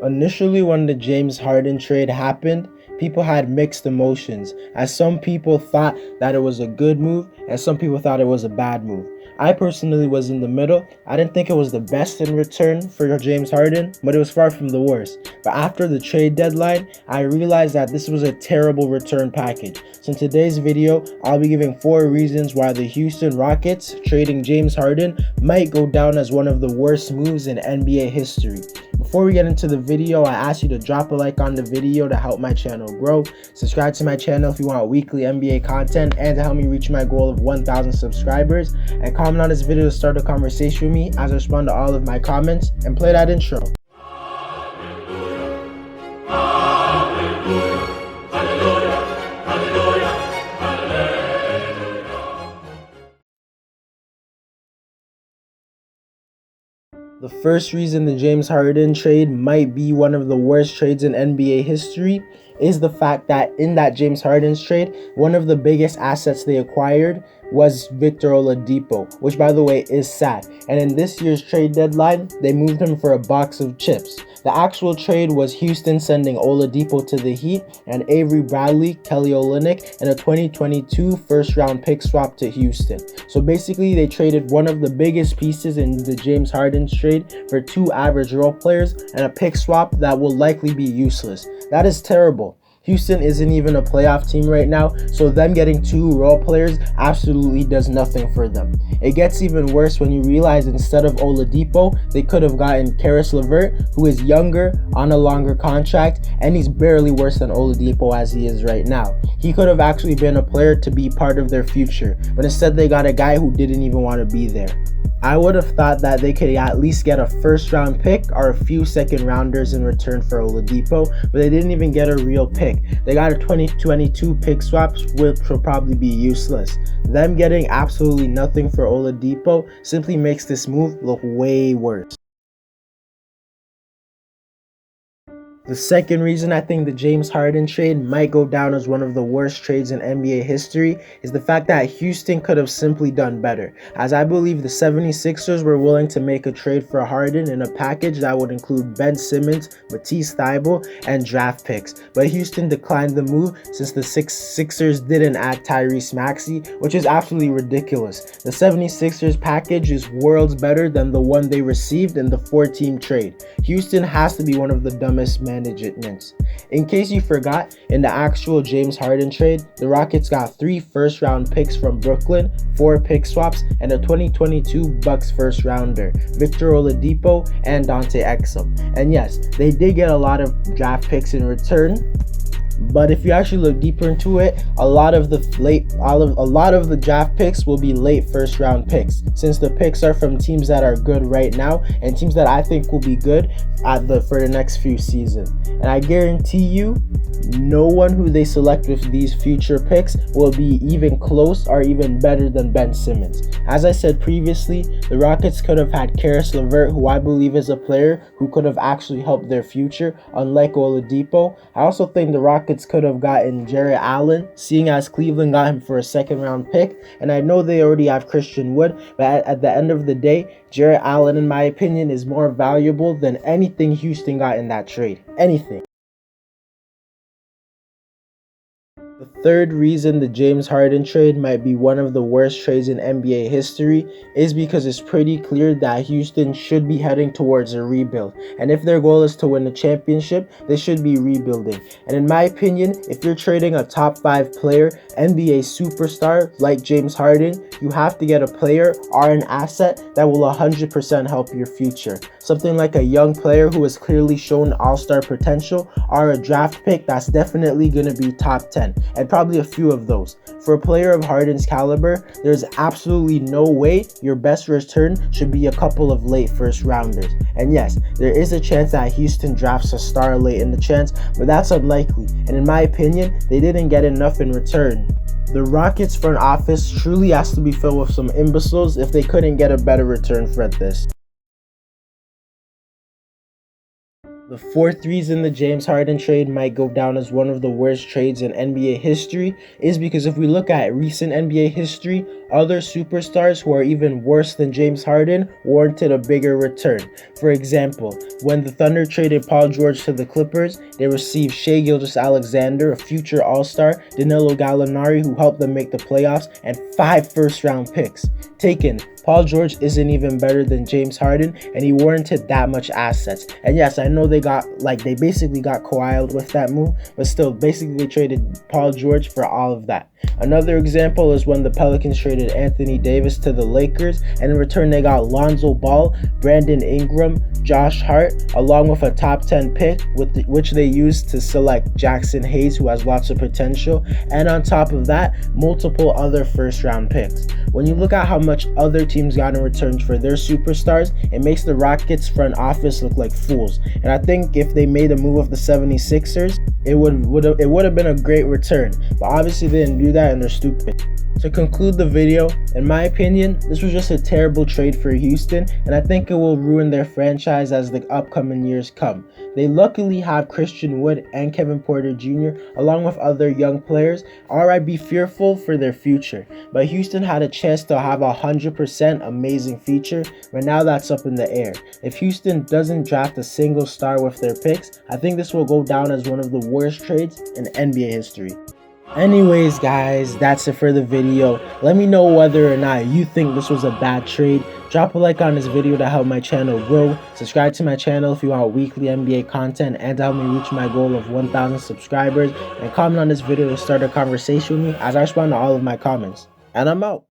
Initially, when the James Harden trade happened, people had mixed emotions, as some people thought that it was a good move and some people thought it was a bad move. I personally was in the middle. I didn't think it was the best in return for James Harden, but it was far from the worst. But after the trade deadline, I realized that this was a terrible return package. So in today's video, I'll be giving 4 reasons why the Houston Rockets trading James Harden might go down as one of the worst moves in NBA history. Before we get into the video, I ask you to drop a like on the video to help my channel grow. Subscribe to my channel if you want weekly NBA content and to help me reach my goal of 1,000 subscribers. And comment on this video to start a conversation with me as I respond to all of my comments, and play that intro. The first reason the James Harden trade might be one of the worst trades in NBA history is the fact that in that James Harden's trade, one of the biggest assets they acquired was Victor Oladipo, which by the way is sad. And in this year's trade deadline, they moved him for a box of chips. The actual trade was Houston sending Oladipo to the Heat and Avery Bradley, Kelly Olynyk, and a 2022 first-round pick swap to Houston. So basically, they traded one of the biggest pieces in the James Harden trade for 2 average role players and a pick swap that will likely be useless. That is terrible. Houston isn't even a playoff team right now, so them getting 2 role players absolutely does nothing for them. It gets even worse when you realize instead of Oladipo, they could have gotten Caris LeVert, who is younger, on a longer contract, and he's barely worse than Oladipo as he is right now. He could have actually been a player to be part of their future, but instead they got a guy who didn't even want to be there. I would have thought that they could at least get a first-round pick or a few second-rounders in return for Oladipo, but they didn't even get a real pick. They got a 2022 pick swap, which will probably be useless. Them getting absolutely nothing for Oladipo simply makes this move look way worse. The second reason I think the James Harden trade might go down as one of the worst trades in NBA history is the fact that Houston could have simply done better, as I believe the 76ers were willing to make a trade for Harden in a package that would include Ben Simmons, Matisse Thybulle, and draft picks. But Houston declined the move since the Sixers didn't add Tyrese Maxey, which is absolutely ridiculous. The 76ers package is worlds better than the one they received in the 4-team trade. Houston has to be one of the dumbest managements. In case you forgot, in the actual James Harden trade, the Rockets got 3 first-round picks from Brooklyn, 4 pick swaps, and a 2022 Bucks first-rounder, Victor Oladipo and Dante Exum. And yes, they did get a lot of draft picks in return. But if you actually look deeper into it, a lot of the draft picks will be late first-round picks, since the picks are from teams that are good right now and teams that I think will be good for the next few seasons. And I guarantee you, no one who they select with these future picks will be even close or even better than Ben Simmons. As I said previously, the Rockets could have had Caris LeVert, who I believe is a player who could have actually helped their future, unlike Oladipo. I also think the Rockets could have gotten Jarrett Allen, seeing as Cleveland got him for a second-round pick. And I know they already have Christian Wood, but at the end of the day, Jarrett Allen, in my opinion, is more valuable than anything Houston got in that trade. Anything. The third reason the James Harden trade might be one of the worst trades in NBA history is because it's pretty clear that Houston should be heading towards a rebuild. And if their goal is to win a championship, they should be rebuilding. And in my opinion, if you're trading a top 5 player, NBA superstar like James Harden, you have to get a player or an asset that will 100% help your future. Something like a young player who has clearly shown all-star potential, or a draft pick that's definitely going to be top 10. And probably a few of those. For a player of Harden's caliber, there's absolutely no way your best return should be a couple of late first rounders. And yes, there is a chance that Houston drafts a star late in the chance, but that's unlikely. And in my opinion, they didn't get enough in return. The Rockets front office truly has to be filled with some imbeciles if they couldn't get a better return for this. The fourth reason the James Harden trade might go down as one of the worst trades in NBA history is because if we look at recent NBA history, other superstars who are even worse than James Harden warranted a bigger return. For example, when the Thunder traded Paul George to the Clippers, they received Shai Gilgeous-Alexander, a future All-Star, Danilo Gallinari, who helped them make the playoffs, and 5 first-round picks. Taken, Paul George isn't even better than James Harden, and he warranted that much assets. And yes, I know they basically got Kawhi with that move, but still, basically they traded Paul George for all of that. Another example is when the Pelicans traded Anthony Davis to the Lakers, and in return they got Lonzo Ball, Brandon Ingram, Josh Hart, along with a top 10 pick, which they used to select Jackson Hayes, who has lots of potential, and on top of that, multiple other first-round picks. When you look at how much other teams got in return for their superstars, it makes the Rockets front office look like fools. And I think if they made a move of the 76ers, it would have been a great return. But obviously they didn't do that, and they're stupid. To conclude the video, in my opinion, this was just a terrible trade for Houston, and I think it will ruin their franchise as the upcoming years come. They luckily have Christian Wood and Kevin Porter Jr. along with other young players, or I'd be fearful for their future. But Houston had a chance to have a 100% amazing future, but now that's up in the air. If Houston doesn't draft a single star with their picks, I think this will go down as one of the worst trades in NBA history. Anyways guys, that's it for the video. Let me know whether or not you think this was a bad trade. Drop a like on this video to help my channel grow. Subscribe to my channel if you want weekly NBA content and help me reach my goal of 1,000 subscribers. And comment on this video to start a conversation with me as I respond to all of my comments. And I'm out.